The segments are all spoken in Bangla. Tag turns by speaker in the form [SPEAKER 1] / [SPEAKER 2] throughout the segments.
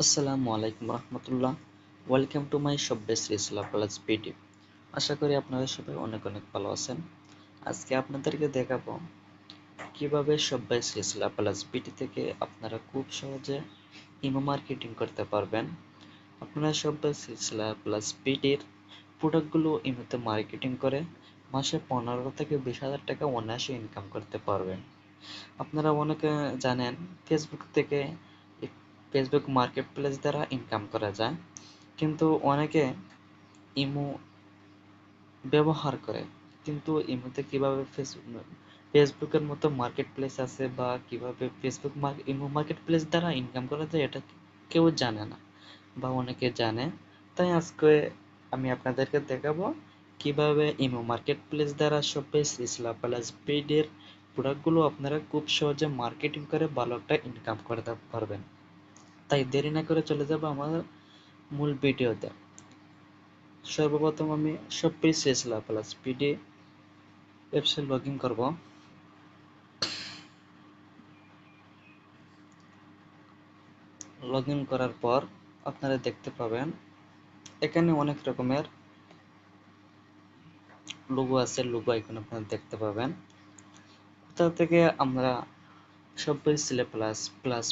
[SPEAKER 1] আসসালামু আলাইকুম রহমতুল্লাহ। ওয়েলকাম টু মাই সব্যে শ্রীশিলা প্লাস পিডি। আশা করি আপনারা সবাই অনেক অনেক ভালো আছেন। আজকে আপনাদেরকে দেখাবো কিভাবে সব্যে শ্রীশিলা প্লাস পিডি থেকে আপনারা খুব সহজে ইমো মার্কেটিং করতে পারবেন। আপনারা সব্যে শ্রীশিলা প্লাস পিডির প্রোডাক্টগুলো ইমোতে মার্কেটিং করে মাসে 15 থেকে 20,000 টাকা অনায়াসে ইনকাম করতে পারবেন। আপনারা অনেকে জানেন ফেসবুক থেকে ফেসবুক মার্কেট প্লেস দ্বারা ইনকাম করা যায়, কিন্তু অনেকে ইমো ব্যবহার করে, কিন্তু ইমোতে কিভাবে ফেসবুকের মতো মার্কেট প্লেস আছে বা কিভাবে ইমো মার্কেট প্লেস দ্বারা ইনকাম করা যায় এটা কেউ জানে না বা অনেকে জানে। তাই আজকে আমি আপনাদেরকে দেখাবো কিভাবে ইমো মার্কেট প্লেস দ্বারা শপে সিসলা প্লাস পেডের প্রোডাক্টগুলো আপনারা খুব সহজে মার্কেটিং করে ভালো একটা ইনকাম করতে পারবেন। তাই দেরি না করে চলে যাব আমাদের মূল ভিডিওতে। সর্বপ্রথম আমি শপে সিসলা প্লাস পিডি অ্যাপসে লগ ইন করবো। লগ ইন করার পর আপনারা দেখতে পাবেন এখানে অনেক রকমের লোগো আছে, লোগো আইকন আপনারা দেখতে পাবেন। কোথা থেকে আমরা শপে সিলে প্লাস প্লাস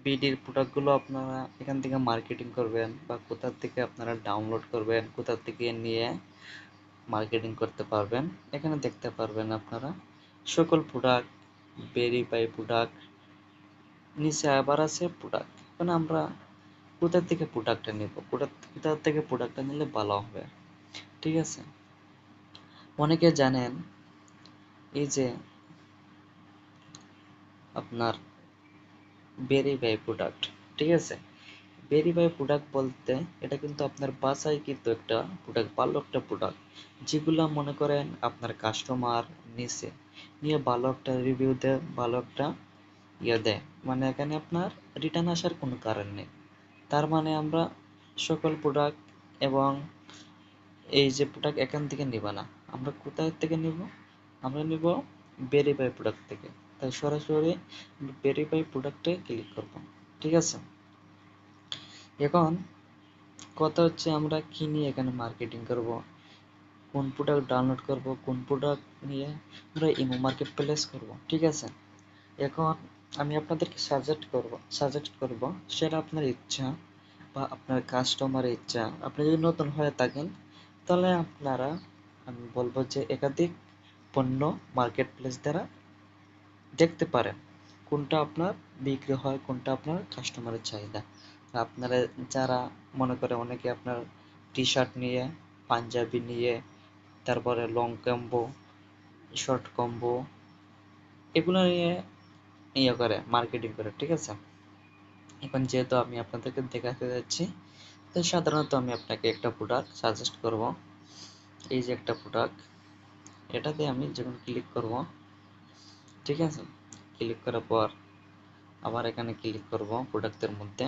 [SPEAKER 1] বিডির প্রোডাক্টগুলো আপনারা এখান থেকে মার্কেটিং করবেন বা কোথা থেকে আপনারা ডাউনলোড করবেন, কোথা থেকে নিয়ে মার্কেটিং করতে পারবেন এখানে দেখতে পারবেন আপনারা সকল প্রোডাক্ট, ভেরিফাই প্রোডাক্ট, নিচে আবার আছে প্রোডাক্ট। এখন আমরা কোথা থেকে প্রোডাক্টটা নেব, কোথা থেকে প্রোডাক্টটা নিলে ভালো হবে, ঠিক আছে? অনেকে জানেন এই যে আপনার ভেরিফাই প্রোডাক্ট, ঠিক আছে? ভেরিফাই প্রোডাক্ট বলতে এটা কিন্তু আপনার বাসায় কিন্তু একটা প্রোডাক্ট, ভালো একটা প্রোডাক্ট, যেগুলো মনে করেন আপনার কাস্টমার নিচে নিয়ে ভালো একটা রিভিউ দেয়, ভালো একটা দেয়, মানে এখানে আপনার রিটার্ন আসার কোনো কারণ নেই। তার মানে আমরা সকল প্রোডাক্ট এবং এই যে প্রোডাক্ট এখান থেকে নিব না, আমরা কোথায় থেকে নিব? আমরা নিব ভেরিফাই প্রোডাক্ট থেকে। তাই সরাসরি ভেরিফাই প্রোডাক্টে ক্লিক করব, ঠিক আছে? এখন কথা হচ্ছে আমরা কি নিয়ে এখানে মার্কেটিং করব, কোন প্রোডাক্ট ডাউনলোড করব, কোন প্রোডাক্ট নিয়ে আমরা ইমো মার্কেট প্লেস করব, ঠিক আছে? এখন আমি আপনাদেরকে সাজেস্ট করব, সেটা আপনার ইচ্ছা বা আপনার কাস্টমারের ইচ্ছা। আপনি যদি নতুন হয়ে থাকেন তাহলে আপনারা, আমি বলবো যে একাধিক পণ্য মার্কেট প্লেস দ্বারা দেখতে পারেন কোনটা আপনার বিক্রি হয়, কোনটা আপনার কাস্টমারের চাহিদা। আপনারা যারা মনে করে অনেকে আপনার টি শার্ট নিয়ে, পাঞ্জাবি নিয়ে, তারপরে লং কম্বো, শর্ট কম্বো, এগুলো নিয়ে করে মার্কেটিং করে, ঠিক আছে? এখন যেহেতু আমি আপনাদেরকে দেখাতে যাচ্ছি, তাই সাধারণত আমি আপনাকে একটা প্রোডাক্ট সাজেস্ট করব। এই যে একটা প্রোডাক্ট, এটাতে আমি যখন ক্লিক করব, ঠিক আছে? ক্লিক করার পর আবার এখানে ক্লিক করব প্রোডাক্টের মধ্যে।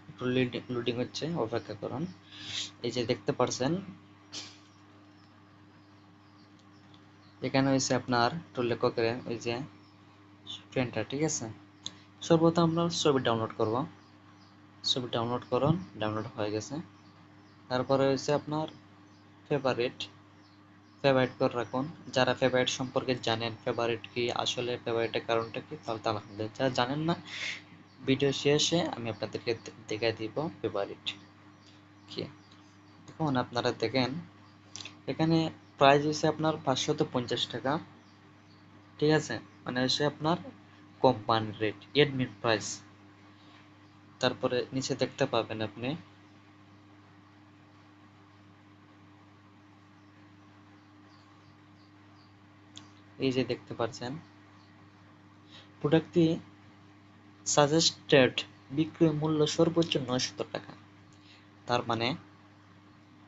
[SPEAKER 1] একটু লোডিং হচ্ছে, অপেক্ষা করুন। এই যে দেখতে পারছেন এখানে হয়েছে আপনার একটু লক্ষ্য করেন ওই যে পেনটা, ঠিক আছে? সর্বপ্রথম আমরা ছবি ডাউনলোড করব। ছবি ডাউনলোড করুন, ডাউনলোড হয়ে গেছে। তারপরে হয়েছে আপনার ফেভারিট, ফেভারিট করে রাখুন। যারা ফেভারিট সম্পর্কে জানেন, ফেভারিট কি, আসলে ফেভারিটের কারণটা কি, তাহলে তো আলহামদুলিল্লাহ। যারা জানেন না, ভিডিও শেষে আমি আপনাদেরকে দেখাই দিব ফেভারিট কি। এখন আপনারা দেখেন এখানে প্রাইস হচ্ছে আপনার 550 টাকা, ঠিক আছে? মানে হচ্ছে আপনার কোম্পানি রেট, এডমিন প্রাইস। তারপরে নিচে দেখতে পাবেন আপনি এই যে দেখতে পাচ্ছেন প্রোডাক্টটি সাজেস্টেড বিক্রয় মূল্য সর্বোচ্চ 900 টাকা। তার মানে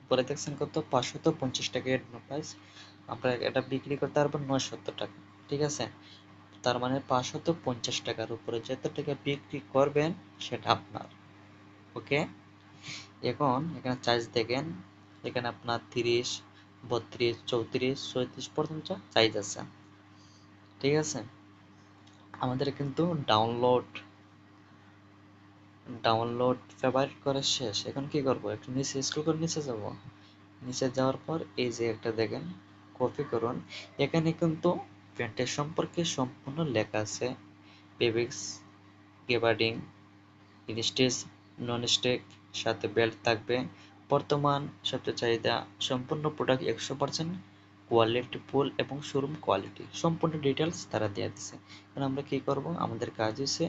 [SPEAKER 1] পরে দেখছেন কত, 550 টাকা এডমিন প্রাইস, আমরা এটা বিক্রি করতে পারবো 970 টাকা, ঠিক আছে? তার মানে 550 টাকার উপরে যত টাকা বিক্রি করবেন সেটা আপনার, ওকে? এখন এখানে চার্জ দেখেন, এখানে আপনার 30, 32, 34, 36 পর্যন্ত চার্জ আছে, ঠিক আছে? আমাদের কিন্তু ডাউনলোড ফেভারিট করা শেষ। এখন কি করব, একটু নিচে স্ক্রল করে নিচে যাব। নিচে যাওয়ার পর এই যে একটা দেখেন কপি করুন। এখানে কিন্তু প্যান্টের সম্পর্কে সম্পূর্ণ লেখা আছে। ফেব্রিক্স, গেবার্ডিং, স্টিচ, নন স্টিক, সাথে বেল্ট থাকবে। বর্তমান সবচেয়ে চাহিদা সম্পূর্ণ প্রোডাক্ট 100% কোয়ালিটি ফুল এবং শোরুম কোয়ালিটি, সম্পূর্ণ ডিটেলস তারা দিয়ে দিছে। এখন আমরা কি করব, আমাদের কাজ হচ্ছে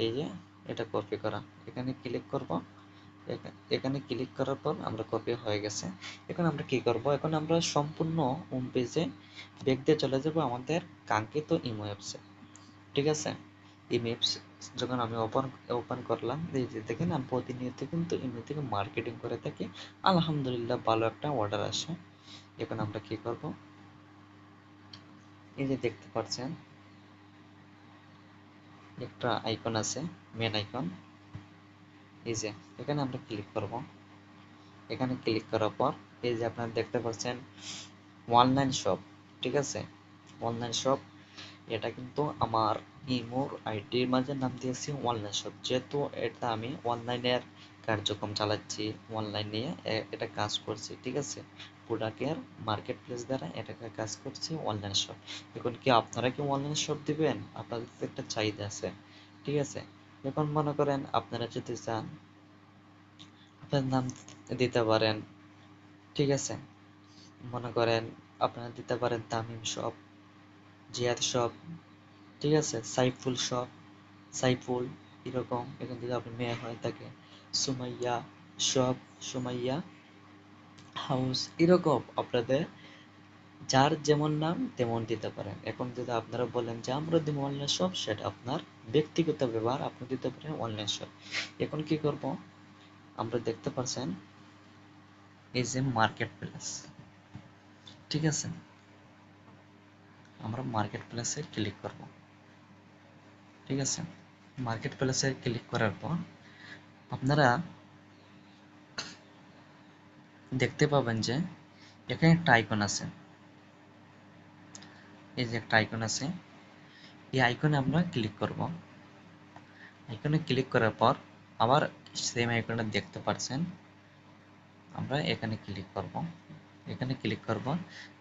[SPEAKER 1] এই যে এটা কপি করা। এখানে ক্লিক করব। এখানে ক্লিক করার পর আমরা কপি হয়ে গেছে। এখন আমরা কি করব, এখন আমরা সম্পূর্ণ হোম পেজে ব্যাক দিয়ে চলে যাব আমাদের কাঙ্ক্ষিত ইমো অ্যাপসে। ঠিক আছে, ইমো অ্যাপস যখন আমি ওপেন করলাম, এই যে দেখেন আমি প্রতিনিয়ত কিন্তু ইমো থেকে মার্কেটিং করে থাকি। আলহামদুলিল্লাহ ভালো একটা অর্ডার আসে। এখন আমরা কি করব, এই যে দেখতে পাচ্ছেন একটা আইকন আছে, মেন আইকন। এই যে এখানে আমরা ক্লিক করব। এখানে ক্লিক করার পর এই যে আপনারা দেখতে পাচ্ছেন অনলাইন শপ। ঠিক আছে, অনলাইন শপ, এটা কিন্তু আমার ইমোর আইডির মাঝে নাম দিয়েছি অনলাইন শপ, যেহেতু এটা আমি অনলাইনের কার্যক্রম চালাচ্ছি, অনলাইন নিয়ে এটা কাজ করছি। ঠিক আছে, প্রোডাক্টের মার্কেট প্লেস দ্বারা এটাকে কাজ করছি অনলাইন শপ। এখন কি আপনারা কি অনলাইন শপ দিবেন? আপনাদের তো একটা চাহিদা আছে। ঠিক আছে, এখন মনে করেন আপনারা যদি চান আপনার নাম দিতে পারেন। ঠিক আছে, মনে করেন আপনারা দিতে পারেন তামিম শপ, জিয়াদ শপ, ঠিক আছে, সাইফুল শপ, সাইফুল, এরকম। এখান থেকে আপনার মেয়ে হয় থাকে সুমাইয়া শপ, সুমাইয়া হাউস, এরকম আপনাদের যার যেমন নাম তেমন দিতে পারেন। এখন যদি আপনারা বলেন যে আমরা দিব অনলাইন শপ, সেটা আপনার ব্যক্তিগত ব্যবহার, আপনি দিতে পারেন অনলাইন শপ। এখন কি করব, আমরা দেখতে পাচ্ছেন এই যে মার্কেট প্লেস। ঠিক আছে, আমরা মার্কেট প্লেসে ক্লিক করব। ঠিক আছে, মার্কেট প্লেসে ক্লিক করার পর আপনারা দেখতে পাবেন যে এখানে একটা আইকন আছে। এই যে একটা আইকন আছে, এই আইকনে আমরা ক্লিক করব। আইকনে ক্লিক করার পর আবার সেম আইকনটা দেখতে পাচ্ছেন, আমরা এখানে ক্লিক করব। এখানে ক্লিক করব,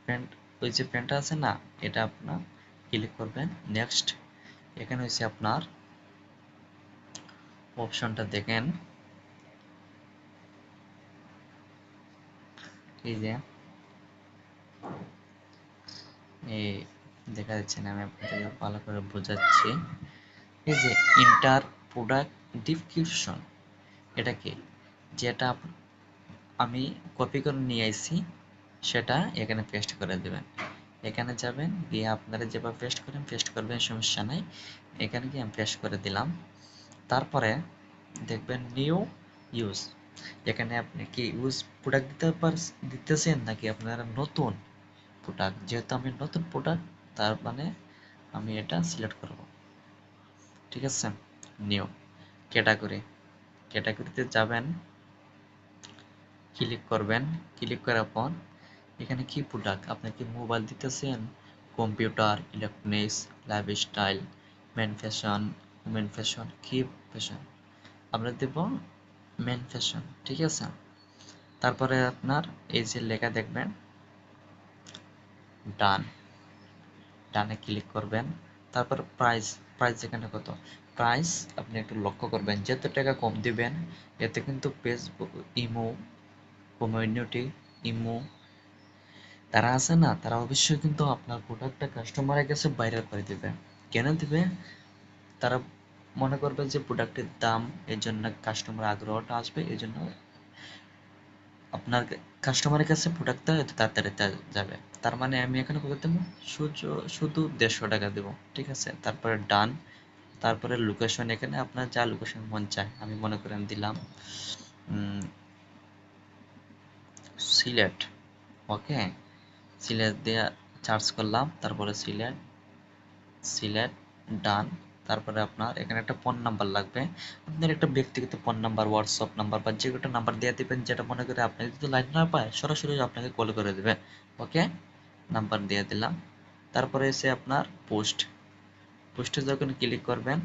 [SPEAKER 1] প্যান্ট, ওই যে প্যান্টটা আছে না, এটা আপনার ক্লিক করবেন। নেক্সট, এখানে হচ্ছে আপনার অপশনটা দেখেন, এই যে এই দেখা যাচ্ছে না, আমি আপনাদের ভালো করে বোঝাচ্ছি। এই যে ইন্টার প্রোডাক্ট ডিসক্রিপশন, এটা কি, যেটা আমি কপি করে নিয়ে আইছি সেটা এখানে পেস্ট করে দেবেন। এখানে যাবেন, গিয়ে আপনারা যেভাবে পেস্ট করবেন, সমস্যা নাই। এখানে গিয়ে আমি পেস্ট করে দিলাম। তারপরে দেখবেন নিউ ইউজ, এখানে আপনি কি ইউজ প্রোডাক্ট দিতেছেন নাকি আপনারা নতুন প্রোডাক্ট। যেহেতু আমি নতুন প্রোডাক্ট, তার মানে আমি এটা সিলেক্ট করব। ঠিক আছে, নিউ ক্যাটাগরিতে যাবেন, ক্লিক করবেন। ক্লিক করার পর এখানে কি প্রোডাক্ট, আপনি কি মোবাইল দিতেছেন, computer, electronics, lifestyle, men fashion, women fashion, কি ফ্যাশন, আমরা দেব মেন ফ্যাশন। ঠিক আছে, তারপরে আপনার এই যে লেখা দেখবেন ডান, ডানে ক্লিক করবেন। তারপর প্রাইস, প্রাইস এখানে কত, প্রাইস আপনি একটু লক্ষ্য করবেন, যত টাকা কম দিবেন এতে কিন্তু ফেসবুক, ইমো কমিউনিটি, ইমো তারা আছে না, তারা অবশ্যই কিন্তু আপনার প্রোডাক্টটা কাস্টমারের কাছে ভাইরাল করে দিবে। কেন দিবে, তারা মনে করবে যে প্রোডাক্টের দাম, এর জন্য কাস্টমার আগ্রহটা আসবে, এই জন্য আপনার কাস্টমারের কাছে প্রোডাক্টটা এত তাড়াতাড়ি যাবে। তার মানে আমি এখানে কত দেবো, শুধু 150 টাকা দেবো। ঠিক আছে, তারপরে ডান। তারপরে লোকেশন, এখানে আপনার যা লোকেশন মন চায়, আমি মনে করেন দিলাম সিলেট। ওকে, সিলেট দিয়ে সার্চ করলাম, তারপরে সিলেট, সিলেট, ডান। তারপরে আপনার এখানে একটা ফোন নাম্বার লাগবে। আপনার একটা ব্যক্তিগত ফোন নাম্বার, হোয়াটসঅ্যাপ নাম্বার বা যে কোনো নাম্বার দিয়ে দিবেন, যেটা মনে করে আপনি যদি লাইন না পায় সরাসরি আপনাকে কল করে দেবে। ওকে, নাম্বার দিয়ে দিলাম। তারপরে এসে আপনার পোস্ট, পোস্টে যখন ক্লিক করবেন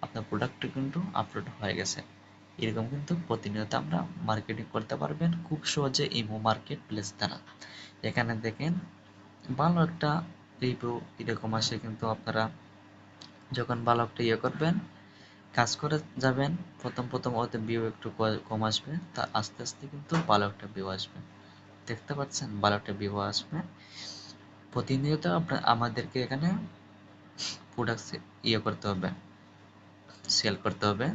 [SPEAKER 1] আপনার প্রোডাক্টটা কিন্তু আপলোড হয়ে গেছে। এরকম কিন্তু প্রতিনিয়ত আমরা মার্কেটিং করতে পারবেন খুব সহজে ইমো মার্কেট প্লেস দ্বারা। এখানে দেখেন ভালো একটা রিভিউ এরকম আসে, কিন্তু আপনারা যখন ভালো একটা করবেন, কাজ করে যাবেন, প্রথম ওতে ভিউ একটু কম আসবে, তা আস্তে আস্তে কিন্তু ভালো একটা ভিউ আসবে। দেখতে পাচ্ছেন ভালো একটা ভিউ আসবে। প্রতিনিয়ত আমাদেরকে এখানে প্রোডাক্ট করতে হবে, সেল করতে হবে,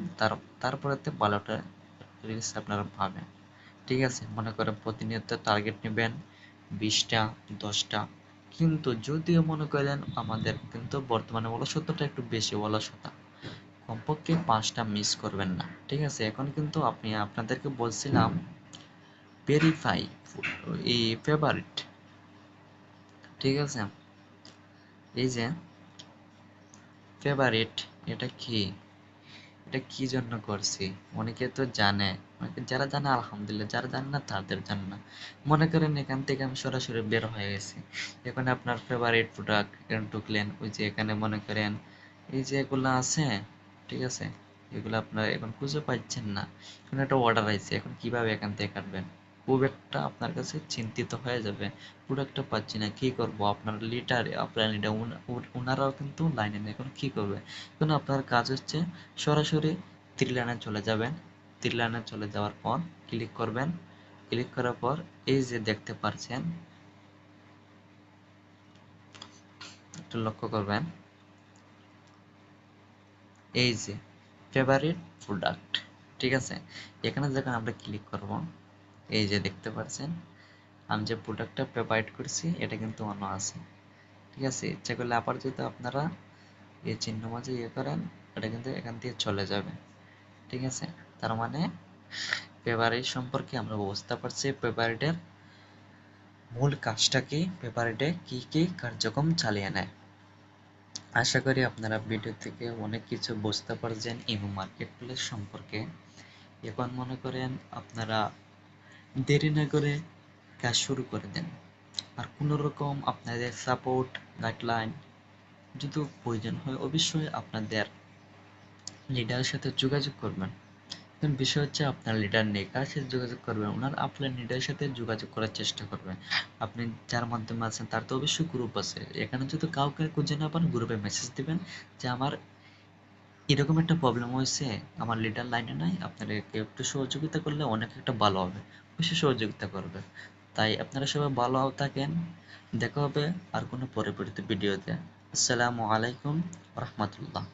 [SPEAKER 1] তারপরেতে ভালো একটা রিলস আপনারা পাবেন। ঠিক আছে, মনে করেন প্রতিনিয়ত টার্গেট নেবেন 20টা 10টা, কিন্তু যদিও মনে করেন আমাদের কিন্তু বর্তমানে অলসতাটা একটু বেশি, অলসতা কমপক্ষে 5টা মিস করবেন না। ঠিক আছে, এখন কিন্তু আপনাদেরকে বলছিলাম ভেরিফাই এই ফেভারিট। ঠিক আছে, এই যে ফেভারিট, এটা কি, এটা কি জন্য করছি অনেকে তো জানে, অনেকে যারা জানে আলহামদুলিল্লাহ, যারা জানে না তাদের জানে না। মনে করেন এখান থেকে আমি সরাসরি বের হয়ে গেছি, এখন আপনার ফেভারিট প্রোডাক্ট ঢুকলেন, ওই যে এখানে মনে করেন এই যে এগুলো আছে, ঠিক আছে, এগুলো আপনার এখন খুঁজে পাচ্ছেন না, এখন একটা অর্ডার আছে, এখন কিভাবে এখান থেকে কাটবেন, খুব একটা আপনার কাছে চিন্তিত হয়ে যাবে, প্রোডাক্টটা পাচ্ছি না, কি করব, আপনার লিডার ওনারাও কিন্তু লাইনে নেই, এখন কি করবে। এখন আপনার কাজ হচ্ছে সরাসরি থ্রি লাইনে চলে যাবেন, থ্রি লাইনে চলে যাওয়ার পর ক্লিক করবেন, ক্লিক করার পর এই যে দেখতে পাচ্ছেন, একটু লক্ষ্য করবেন, এই যে ফেভারিট প্রোডাক্ট। ঠিক আছে, এখানে যখন আমরা ক্লিক করব, এই যে দেখতে পাচ্ছেন আমি যে প্রোডাক্টটা ফেভারিট করছি এটা কিন্তু অন্য আছে। ঠিক আছে, ইচ্ছা করলে আবার যদি আপনারা এই চিহ্ন মাঝে করেন, এটা কিন্তু এখান থেকে চলে যাবে। ঠিক আছে, তার মানে ফেভারিট সম্পর্কে আমরা বুঝতে পারছি, ফেভারিটের মূল কাজটা কি, ফেভারিটে কি কি কার্যক্রম চালিয়ে নেয়। আশা করি আপনারা ভিডিও থেকে অনেক কিছু বুঝতে পারছেন ইমো মার্কেট প্লেস সম্পর্কে। এখন মনে করেন আপনারা দেরি না করে কাজ শুরু করে দেন। আর কোনো রকম আপনাদের সাপোর্ট গাইডলাইন যদি প্রয়োজন হয়, অবশ্যই আপনাদের লিডারের সাথে যোগাযোগ করবেন। এখন বিষয় হচ্ছে আপনার লিডার নেই, কার সাথে যোগাযোগ করবেন, আপনার লিডারের সাথে যোগাযোগ করার চেষ্টা করবেন। আপনি যার মাধ্যমে আছেন তার তো অবশ্যই গ্রুপ আছে, এখানে যদি কাউকে খুঁজে না পান গ্রুপে মেসেজ দিবেন যে আমার এরকম একটা প্রবলেম হয়েছে, আমার লিডার লাইনে নাই, আপনারা একটু সহযোগিতা করলে অনেক একটা ভালো হবে, অবশ্যই সহযোগিতা করবে। তাই আপনারা সবাই ভালো থাকেন, দেখা হবে আর কোনো পরবর্তী ভিডিওতে। আসসালামু আলাইকুম রহমতুল্লাহ।